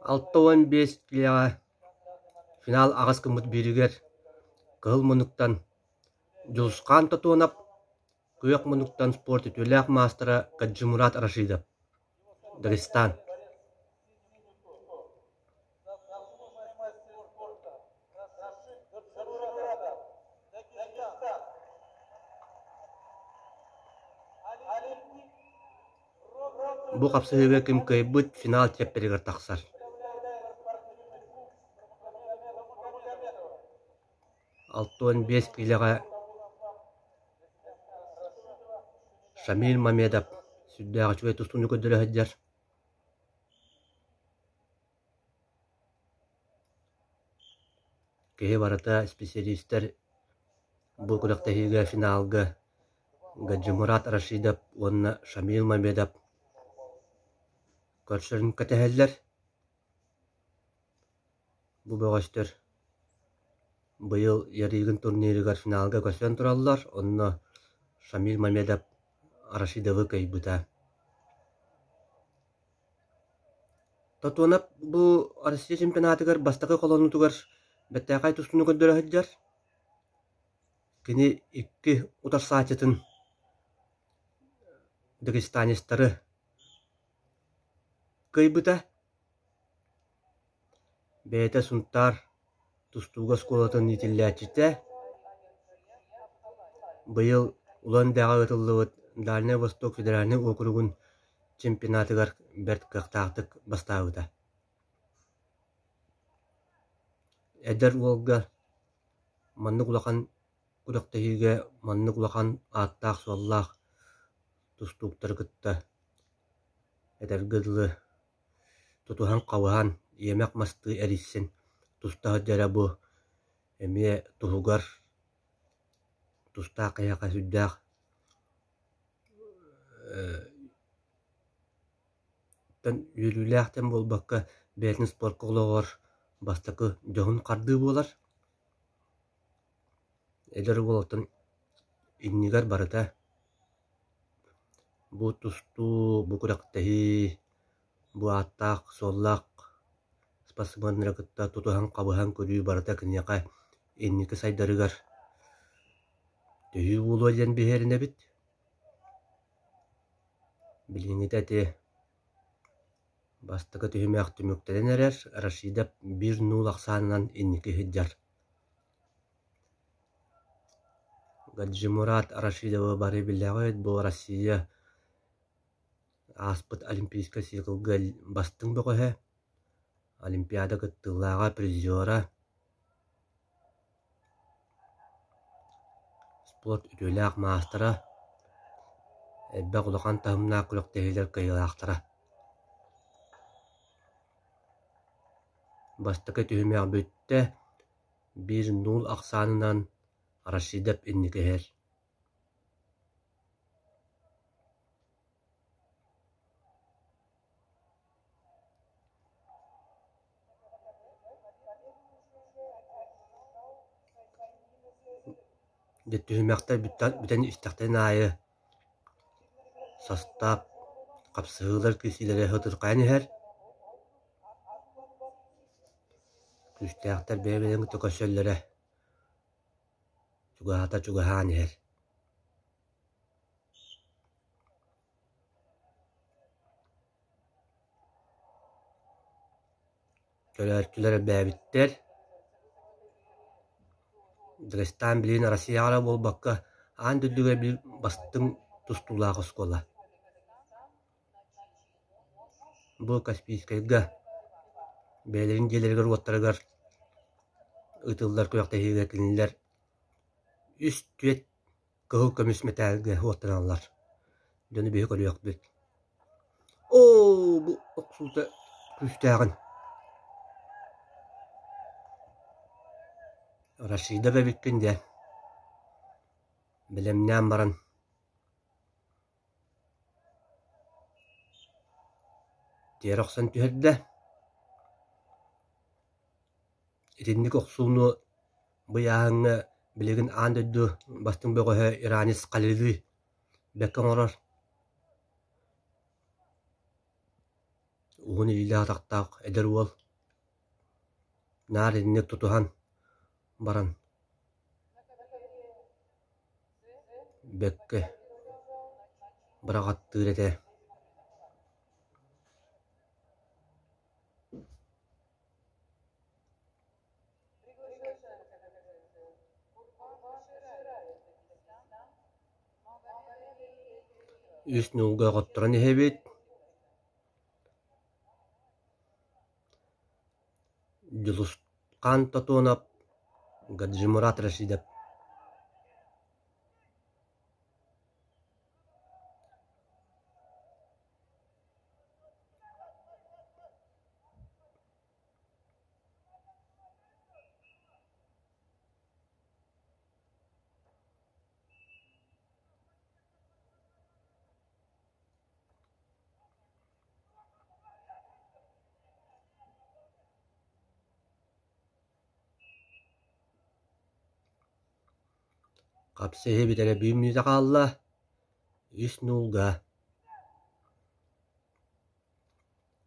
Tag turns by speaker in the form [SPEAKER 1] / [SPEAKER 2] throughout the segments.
[SPEAKER 1] 6-15 килеға финал ағас кымыт биригер кыл мұнықтан Жулсқан татуынап күйек мұнықтан спорт етуләк мастера Гаджимурат Рашидов, Дагестан. Бу қапсыгыга ким кайбыт финал тепперигер тақсар. Алтон 5 килеға Шамил Мамедов сүддәгә чуе тустуны көдөрә хаҗар. Кеһе барата специалисттер бу күрәктәге финалга Гаджимурат Рашидов онна Шамил Мамедов көрсөрүн кәтәһәлләр. Бу багаштыр быел ярыгын турнирыгар финалга көсөн тураллар. Онна Шамил Мамедов Рашидовы кайбыта. Татуанап бу Россия чемпионатыгар бастакы колонутугар беттәкай тустуну көдөрә хаҗар. Кини 2 утар саатытын Дагестанистары кайбыта. Бәйті сунтар тустуга сколатын итилләчите. Быйыл улан дәгә ытыллыбыт Дальний Восток федеральный округун чемпионатыгар бәрт кактактык бастабыта. Эдер волга манны кулахан кудактыгыга манны кулахан аттак соллах тустуктар гытта. Эдер гыдлы тутухан кавыхан емек масты эриссен туста жара бу эме тугар туста каяка сүддак тан юлүләхтен болбакка бәтин спорт кологор бастакы жогун карды болар. Эдер болотун иннигар барыта бу тусту бу курактахи бу аттак соллак спасыбан ракытта тутухан кабыхан көрүү барыта кыньяка инники сайдарыгар түйүү болу ден бихерине бит. Билиңите те бастакы түймәк түмүктен эрер Рашидов 1-0 аксанынан инники хиджар. Гаджимурат Рашидовы бары билегет бу Россия аспыт олимпийска сыйкылга бастың бөгөһө олимпиада кыттылага призера спорт ütүләк мастера эббә кулахан тахымна күлөктәһилер кыйылактара. Бастакы түймәк бүтте 1-0 аксанынан Рашидов инникеһер. Түймәктә бүтән истәктән айы состав капсыгылар кисиләре хытыркайны һәр. Күстәктәр бәйбәләң токошәлләре чугаһаны һәр. Көләр бәбиттер Дагестан билин Россияга болбакка ан дүдүгө бир бастың тустулаагы скола. Бу Каспийскайга бәйлерин желергер оттарыгар ытылдар көктәһиге кинилер үст түет кыл көмүс металге оттаналар. Дөне бие көрөк бит. О, бу оксулта күстәгән. Рашидов биткенде билемнән баран тероксан түһәддә итинник оксулну быяңы билеген андыды бастың бөгөһө иранис калыды беккән орар уһун илилэ атактаах эдэр уол наар иннек тутуһан баран бэкке быраҕаттыыр этэ. Үс нуулга оҕотторон иһэбит дьулускаан тотуонап Гаджимурат Рашидов. Капсы иһэбитэрэ бүүмнүүтэ хаалла үс нуулга.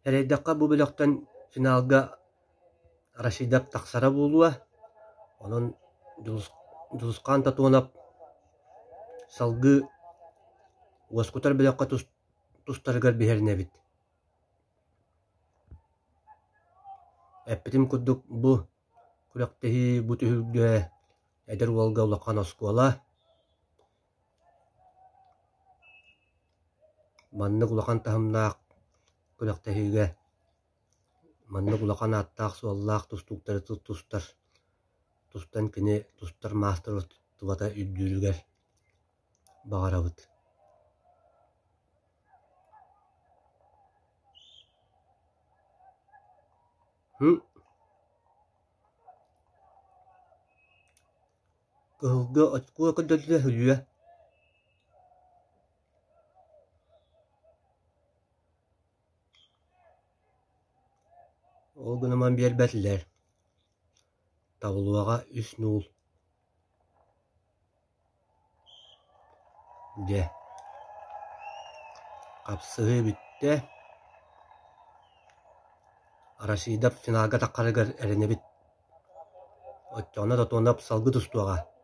[SPEAKER 1] Эрэйдэххэ бу бөлөхтөн финалга Рашидов тахсара буолуа, онон дулускаан тотуонап салгы уоскутар бөлөххэ тустарыгар биһэринэбит. Эппитим курдук бу күлэхтэһи бу түһүлгэ эдэр уолга улахан оскуола. Маннык улахан таһымнаах күлэхтэһигэ маннык улахан ааттаах суоллаах тустууктары тустар тустан кини тустар маастер тубата үддүүрүгэр баҕарабыт. Кыһылга очкуа көдөллө хүлүө. Ол гынаман биэрбэтилэр. Табылуаға үс нуул. Де. Капсыһы бүтте. Рашидов финалга таққарыгар эренебит. Оччоона тотуонап салгы тустуаға.